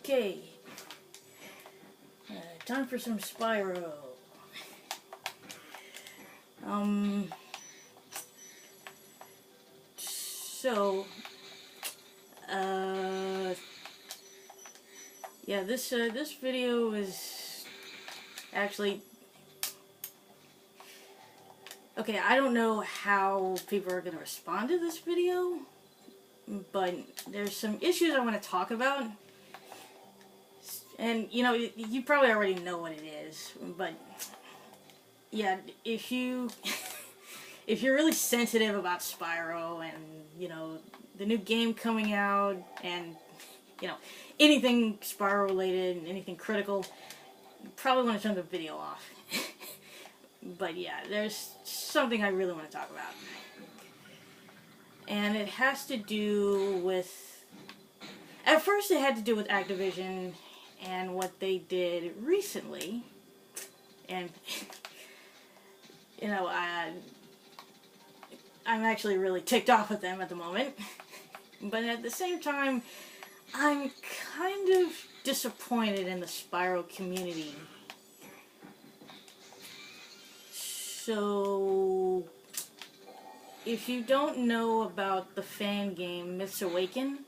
Okay, time for some Spyro. Yeah, this video is actually, okay, I don't know how people are going to respond to this video, but there's some issues I want to talk about. And, you know, you probably already know what it is, but, yeah, if you're really sensitive about Spyro and, you know, the new game coming out and, you know, anything Spyro related and anything critical, you probably want to turn the video off. But, yeah, there's something I really want to talk about. And it has to do with, at first it had to do with Activision and what they did recently, and, you know, I'm actually really ticked off with them at the moment, but at the same time, I'm kind of disappointed in the Spyro community. So, if you don't know about the fan game Myths Awaken,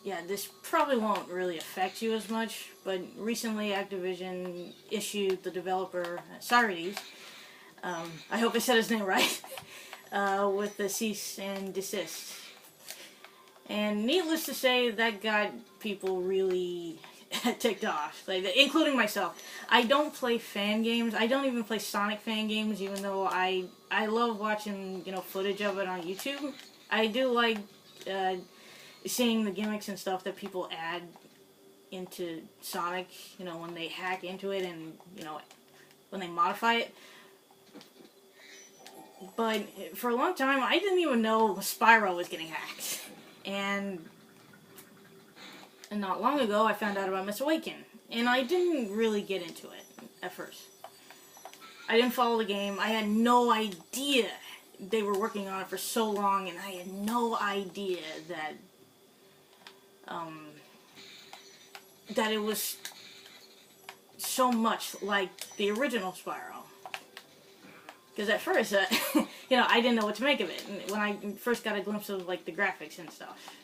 yeah, this probably won't really affect you as much, but recently Activision issued the developer, Spyro, I hope I said his name right, with the cease and desist. And needless to say, that got people really ticked off, like, including myself. I don't play fan games. I don't even play Sonic fan games, even though I love watching, you know, footage of it on YouTube. I do like seeing the gimmicks and stuff that people add into Sonic, you know, when they hack into it and, you know, when they modify it. But for a long time, I didn't even know Spyro was getting hacked. And not long ago, I found out about Myths Awaken. And I didn't really get into it at first. I didn't follow the game. I had no idea they were working on it for so long, and I had no idea that that it was so much like the original Spyro. Because at first, you know, I didn't know what to make of it when I first got a glimpse of, like, the graphics and stuff.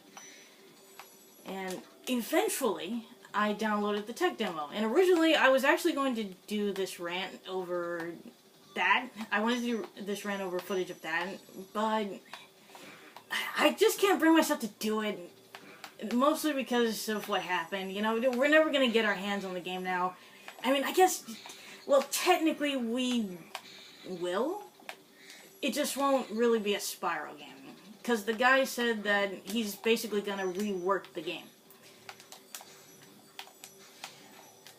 And eventually, I downloaded the tech demo. And originally, I was actually going to do this rant over that. I wanted to do this rant over footage of that, but I just can't bring myself to do it. Mostly because of what happened. You know, we're never going to get our hands on the game now. I mean, I guess, well, technically we will. It just won't really be a Spyro game. Because the guy said that he's basically going to rework the game.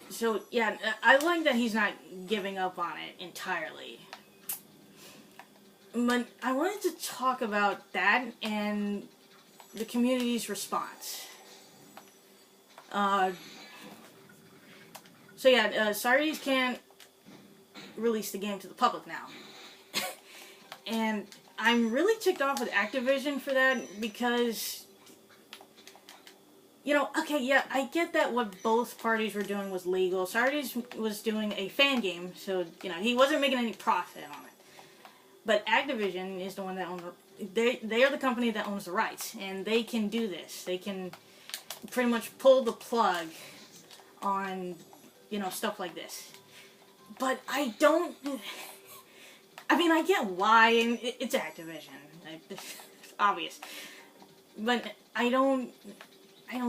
So, yeah, I like that he's not giving up on it entirely. But I wanted to talk about that and the community's response. So yeah, Spyro can't release the game to the public now. And I'm really ticked off with Activision for that because, you know, okay, yeah, I get that what both parties were doing was legal. Spyro was doing a fan game, so, you know, he wasn't making any profit on it. But Activision is the one that owns they are the company that owns the rights, and they can do this. They can pretty much pull the plug on, you know, stuff like this. But I don't. I mean, I get why, and it's Activision. It's obvious, but I don't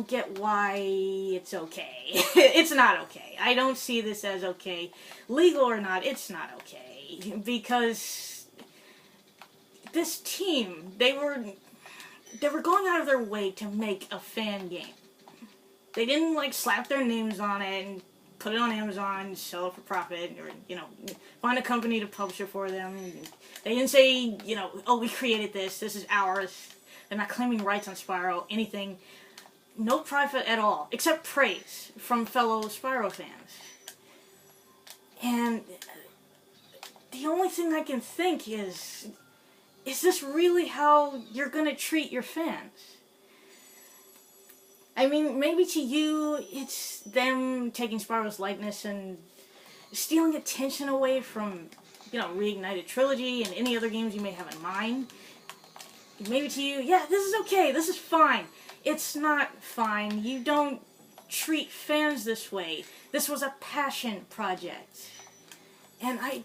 get why it's okay. It's not okay. I don't see this as okay, legal or not. It's not okay because this team, they were going out of their way to make a fan game. They didn't, like, slap their names on it and put it on Amazon, sell it for profit, or, you know, find a company to publish it for them. They didn't say, you know, oh, we created this is ours. They're not claiming rights on Spyro, anything. No profit at all, except praise from fellow Spyro fans. And the only thing I can think is this really how you're going to treat your fans? I mean, maybe to you, it's them taking Spyro's likeness and stealing attention away from, Reignited Trilogy and any other games you may have in mind. Maybe to you, yeah, this is okay, this is fine. It's not fine. You don't treat fans this way. This was a passion project. And I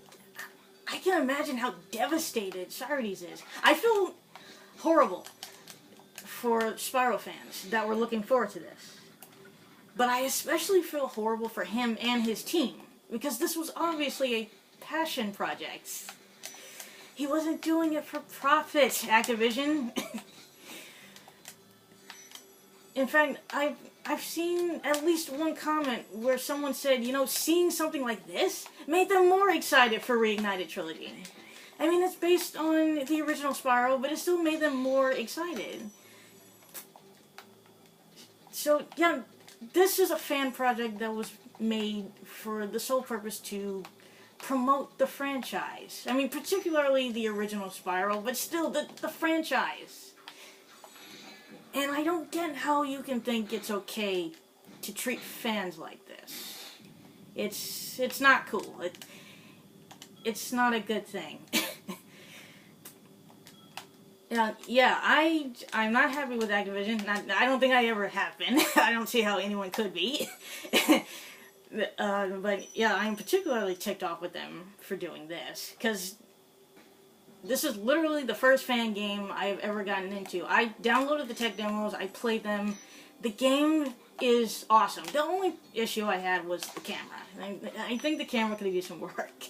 can imagine how devastated Cyrides is. I feel horrible for Spyro fans that were looking forward to this. But I especially feel horrible for him and his team, because this was obviously a passion project. He wasn't doing it for profit, Activision. In fact, I've seen at least one comment where someone said, seeing something like this made them more excited for Reignited Trilogy. I mean, it's based on the original Spyro, but it still made them more excited. So, yeah, this is a fan project that was made for the sole purpose to promote the franchise. I mean, particularly the original Spyro, but still the franchise. And I don't get how you can think it's okay to treat fans like this. It's not cool. It's not a good thing. Yeah, I'm not happy with Activision. I don't think I ever have been. I don't see how anyone could be. But yeah, I'm particularly ticked off with them for doing this, because this is literally the first fan game I've ever gotten into. I downloaded the tech demos, I played them. The game is awesome. The only issue I had was the camera. I think the camera could have used some work.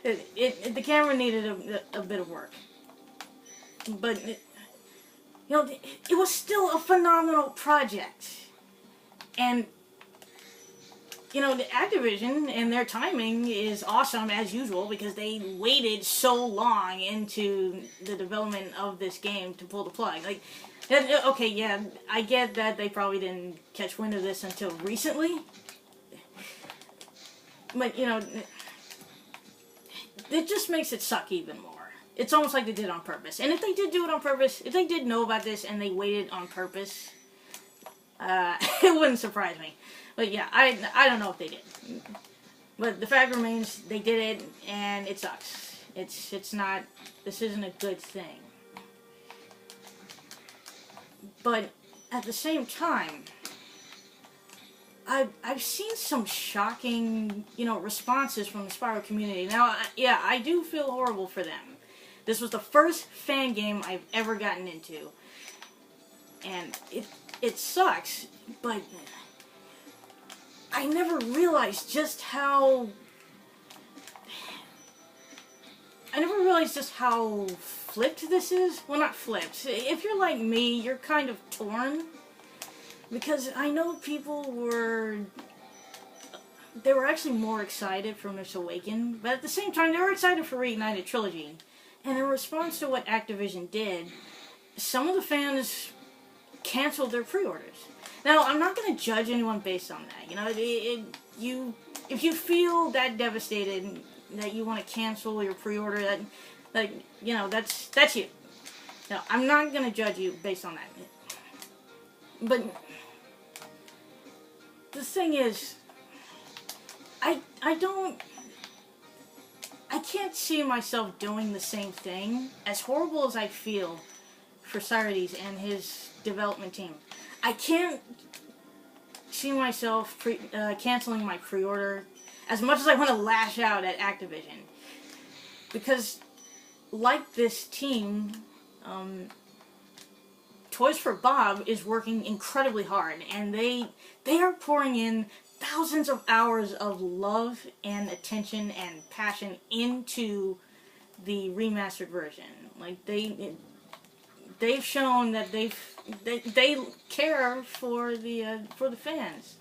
The camera needed a bit of work. But, it was still a phenomenal project. And the Activision and their timing is awesome as usual, because they waited so long into the development of this game to pull the plug. Like, okay, yeah, I get that they probably didn't catch wind of this until recently. But, it just makes it suck even more. It's almost like they did it on purpose. And if they did do it on purpose, if they did know about this and they waited on purpose, it wouldn't surprise me. But yeah, I don't know if they did. But the fact remains, they did it, and it sucks. It's not, this isn't a good thing. But at the same time, I've seen some shocking, responses from the Spyro community. Now, yeah, I do feel horrible for them. This was the first fan game I've ever gotten into. And it sucks, but I never realized just how flipped this is. Well, not flipped. If you're like me, you're kind of torn. Because I know people were actually more excited for Miss Awaken, but at the same time, they were excited for Reignited Trilogy. And in response to what Activision did, some of the fans canceled their pre-orders. Now, I'm not going to judge anyone based on that. If you feel that devastated that you want to cancel your pre-order, that's you. No, I'm not going to judge you based on that. But the thing is, I can't see myself doing the same thing. As horrible as I feel for Cyrides and his development team, I can't see myself canceling my pre-order as much as I want to lash out at Activision. Because, like this team, Toys for Bob is working incredibly hard, and they are pouring in thousands of hours of love and attention and passion into the remastered version. Like, they've shown that they care for the fans.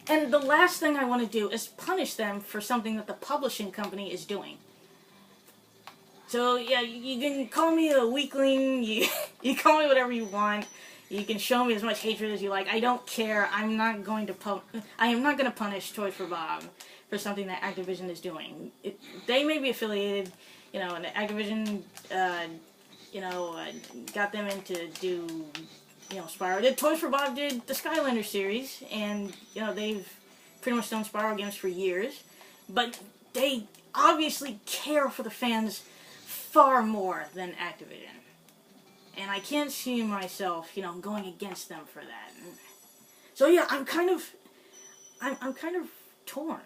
And the last thing I want to do is punish them for something that the publishing company is doing. So yeah, you can call me a weakling, you call me whatever you want. You can show me as much hatred as you like. I don't care. I am not going to punish Toys for Bob for something that Activision is doing. They may be affiliated, and Activision, got them in to do Spyro. Toys for Bob did the Skylander series, and they've pretty much done Spyro games for years, but they obviously care for the fans far more than Activision. And I can't see myself, going against them for that. So yeah, I'm kind of torn.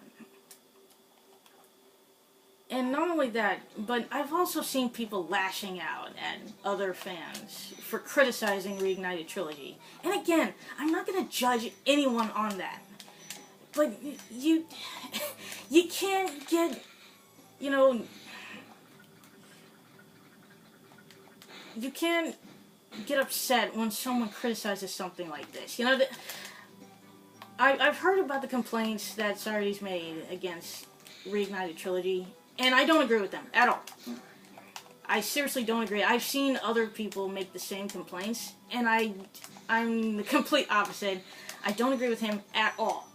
And not only that, but I've also seen people lashing out at other fans for criticizing Reignited Trilogy. And again, I'm not going to judge anyone on that. But you can't get, you can't get upset when someone criticizes something like this. I've heard about the complaints that Sardi's made against Reignited Trilogy, and I don't agree with them at all. I seriously don't agree. I've seen other people make the same complaints, and I'm the complete opposite. I don't agree with him at all.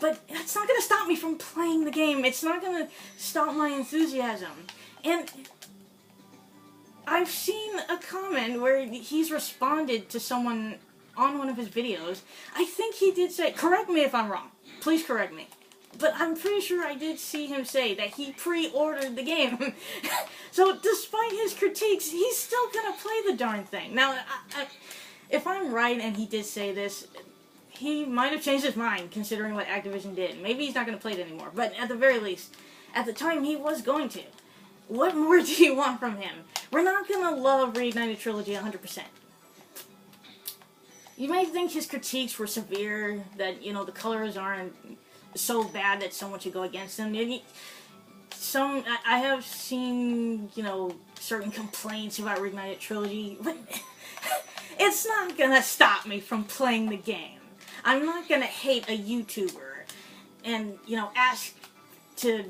But that's not going to stop me from playing the game. It's not going to stop my enthusiasm. And I've seen a comment where he's responded to someone on one of his videos. I think he did say, correct me if I'm wrong. Please correct me. But I'm pretty sure I did see him say that he pre-ordered the game. So despite his critiques, he's still going to play the darn thing. Now, if I'm right and he did say this, he might have changed his mind considering what Activision did. Maybe he's not going to play it anymore. But at the very least, at the time he was going to. What more do you want from him? We're not going to love Reignited Trilogy 100%. You may think his critiques were severe, that, the colors aren't so bad that someone should go against them. I have seen, certain complaints about Reignited Trilogy, but it's not gonna stop me from playing the game. I'm not gonna hate a YouTuber and, ask to,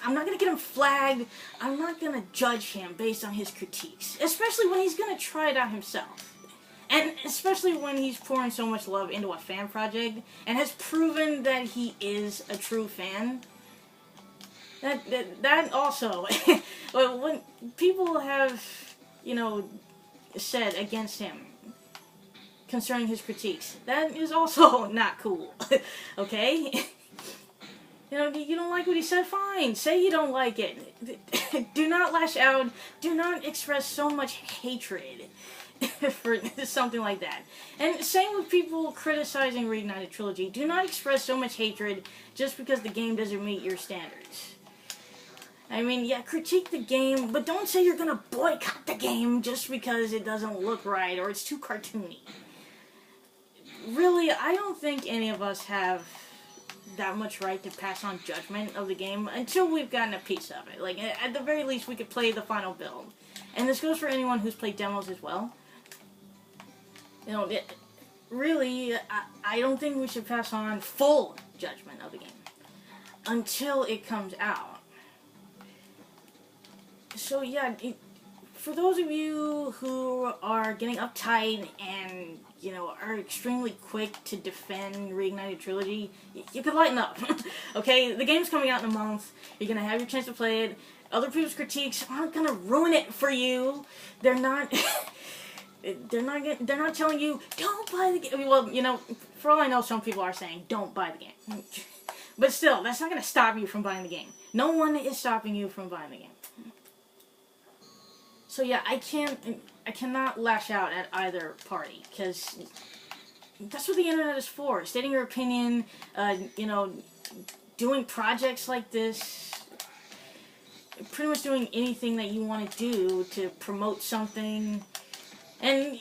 I'm not gonna get him flagged. I'm not gonna judge him based on his critiques, especially when he's gonna try it out himself. And especially when he's pouring so much love into a fan project and has proven that he is a true fan. That also, when people have, said against him concerning his critiques, that is also not cool. Okay? You don't like what he said, fine. Say you don't like it. Do not lash out. Do not express so much hatred for something like that. And same with people criticizing Reignited Trilogy. Do not express so much hatred just because the game doesn't meet your standards. I mean, yeah, critique the game, but don't say you're gonna boycott the game just because it doesn't look right or it's too cartoony. Really, I don't think any of us have that much right to pass on judgment of the game until we've gotten a piece of it. Like, at the very least, we could play the final build. And this goes for anyone who's played demos as well. Really, I don't think we should pass on full judgment of the game until it comes out. So yeah, for those of you who are getting uptight and, are extremely quick to defend Reignited Trilogy, you could lighten up. Okay, the game's coming out in a month. You're gonna have your chance to play it. Other people's critiques aren't gonna ruin it for you. They're not. They're not telling you don't buy the game. Well, for all I know, some people are saying don't buy the game. But still, that's not gonna stop you from buying the game. No one is stopping you from buying the game. So yeah, I cannot lash out at either party, because that's what the internet is for. Stating your opinion, doing projects like this, pretty much doing anything that you want to do to promote something. And,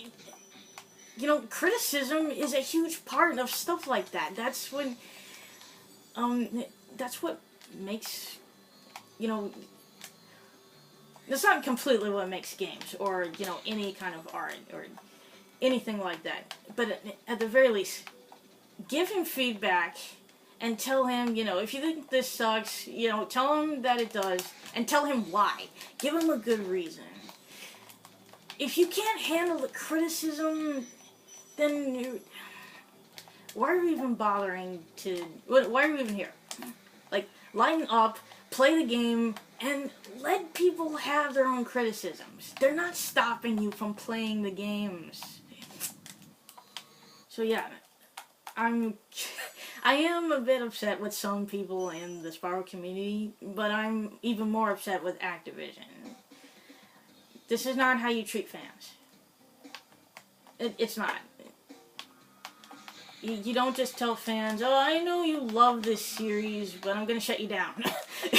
criticism is a huge part of stuff like that. That's when, that's what makes, that's not completely what makes games, or, any kind of art, or anything like that. But at the very least, give him feedback, and tell him, if you think this sucks, tell him that it does, and tell him why. Give him a good reason. If you can't handle the criticism, then why are we even bothering to, why are we even here? Like, lighten up, play the game, and let people have their own criticisms. They're not stopping you from playing the games. So yeah, I'm I am a bit upset with some people in the Spyro community, but I'm even more upset with Activision. This is not how you treat fans. It's not. You don't just tell fans, oh, I know you love this series, but I'm going to shut you down.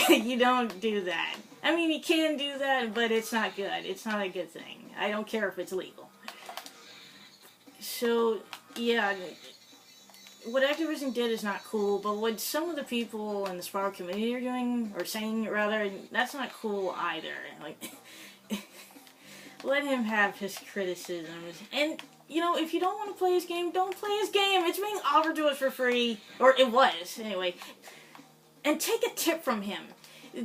You don't do that. I mean, you can do that, but it's not good. It's not a good thing. I don't care if it's legal. So, yeah, what Activision did is not cool, but what some of the people in the Spyro community are doing, or saying rather, that's not cool either. Like, let him have his criticisms. And, you know, if you don't want to play his game, don't play his game. It's being offered to us for free. Or it was, anyway. And take a tip from him.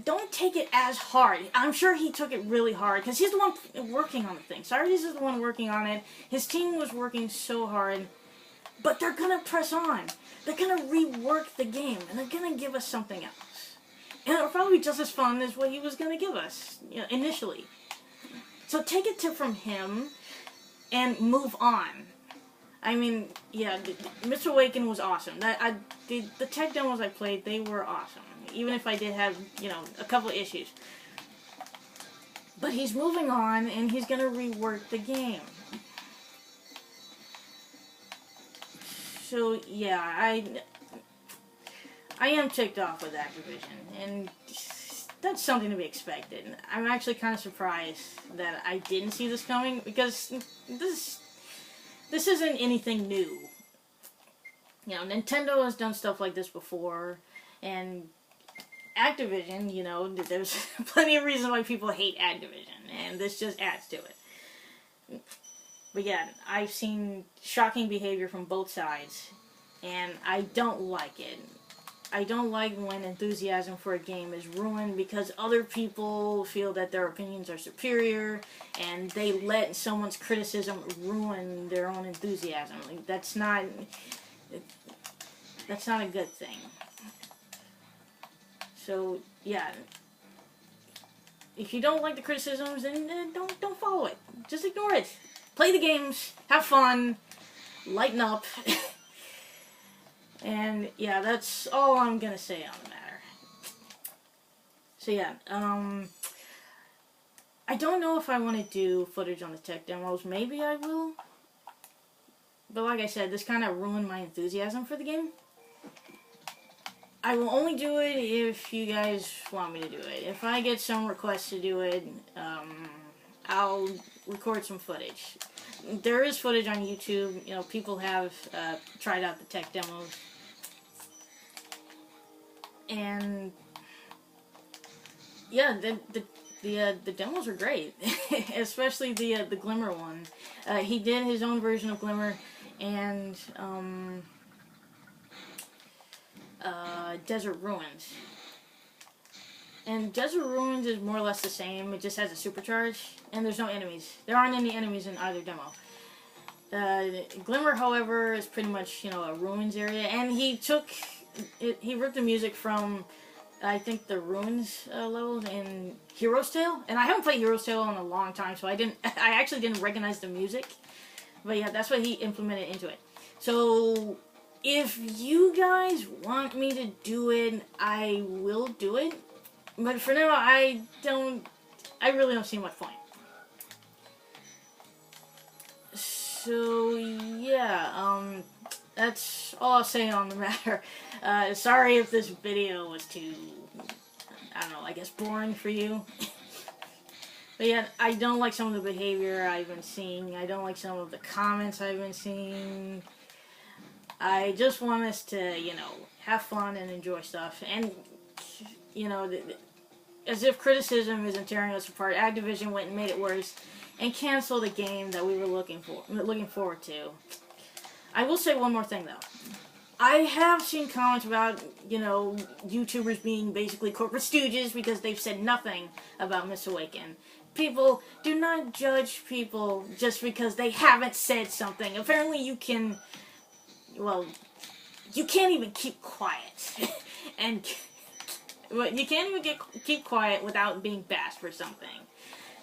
Don't take it as hard. I'm sure he took it really hard, because he's the one working on the thing. Cyrus is the one working on it. His team was working so hard. But they're going to press on. They're going to rework the game. And they're going to give us something else. And it'll probably be just as fun as what he was going to give us, you know, initially. So take a tip from him and move on. I mean, yeah, Mr. Awaken was awesome. The tech demos I played, they were awesome. Even if I did have, you know, a couple of issues. But he's moving on, and he's going to rework the game. So, yeah, I am ticked off with Activision, and that's something to be expected. I'm actually kind of surprised that I didn't see this coming, because this isn't anything new. You know, Nintendo has done stuff like this before, and Activision, you know, there's plenty of reasons why people hate Activision, and this just adds to it. But yeah, I've seen shocking behavior from both sides, and I don't like it. I don't like when enthusiasm for a game is ruined because other people feel that their opinions are superior, and they let someone's criticism ruin their own enthusiasm. Like, that's not a good thing. So yeah, if you don't like the criticisms, then don't follow it. Just ignore it. Play the games, have fun, lighten up. And yeah, that's all I'm gonna say on the matter. So yeah, I don't know if I want to do footage on the tech demos. Maybe I will. But like I said, this kind of ruined my enthusiasm for the game. I will only do it if you guys want me to do it. If I get some requests to do it, I'll record some footage. There is footage on YouTube. You know, people have tried out the tech demos. And yeah, the demos are great, especially the Glimmer one. He did his own version of Glimmer, and Desert Ruins. And Desert Ruins is more or less the same. It just has a supercharge, and there's no enemies. There aren't any enemies in either demo. Glimmer, however, is pretty much, you know, a ruins area, and he ripped the music from, I think, the ruins level in Hero's Tale, and I haven't played Hero's Tale in a long time, so I actually didn't recognize the music, but yeah, that's what he implemented into it. So if you guys want me to do it, I will do it, but for now, I really don't see much point. So yeah, that's all I'll say on the matter. Sorry if this video was too, I don't know, I guess boring for you. But yeah, I don't like some of the behavior I've been seeing. I don't like some of the comments I've been seeing. I just want us to, you know, have fun and enjoy stuff. And, you know, as if criticism isn't tearing us apart, Activision went and made it worse and canceled a game that we were looking forward to. I will say one more thing, though. I have seen comments about, you know, YouTubers being basically corporate stooges because they've said nothing about Miss Awaken. People, do not judge people just because they haven't said something. Apparently you can, well, you can't even keep quiet. And you can't even keep quiet without being bashed for something.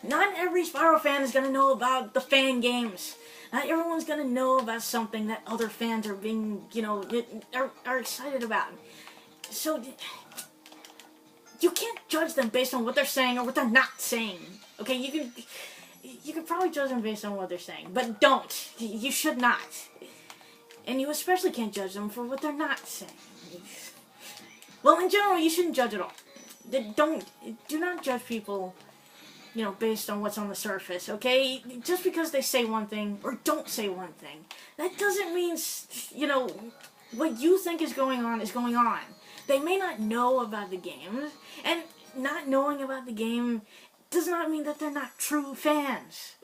Not every Spyro fan is going to know about the fan games. Not everyone's gonna know about something that other fans are being, are excited about. So, you can't judge them based on what they're saying or what they're not saying. Okay, you can probably judge them based on what they're saying, but don't. You should not. And you especially can't judge them for what they're not saying. Well, in general, you shouldn't judge at all. Do not judge people, based on what's on the surface, okay? Just because they say one thing or don't say one thing, that doesn't mean, what you think is going on is going on. They may not know about the games, and not knowing about the game does not mean that they're not true fans,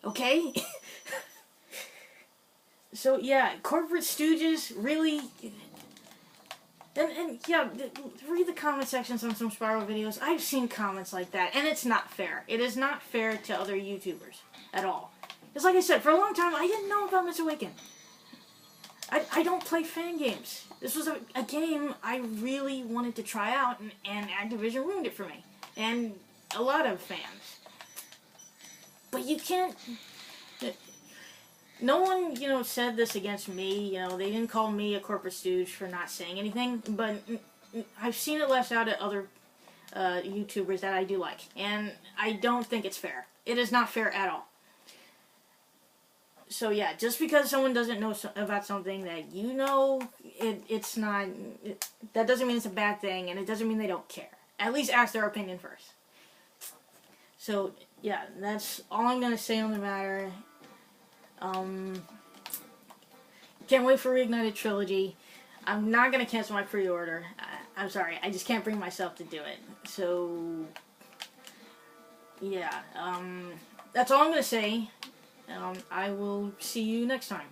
okay? So, yeah, corporate stooges, really... And yeah, read the comment sections on some Spyro videos. I've seen comments like that, and it's not fair. It is not fair to other YouTubers at all. Because like I said, for a long time, I didn't know about Miss Awaken. I don't play fan games. This was a game I really wanted to try out, and Activision ruined it for me. And a lot of fans. But you can't... No one, said this against me. They didn't call me a corporate stooge for not saying anything. But I've seen it lashed out at other YouTubers that I do like. And I don't think it's fair. It is not fair at all. So yeah, just because someone doesn't know about something that you know, it's not... that doesn't mean it's a bad thing, and it doesn't mean they don't care. At least ask their opinion first. So, yeah, that's all I'm going to say on the matter. Can't wait for Reignited Trilogy. I'm not going to cancel my pre-order. I'm sorry, I just can't bring myself to do it. So, yeah, that's all I'm going to say. I will see you next time.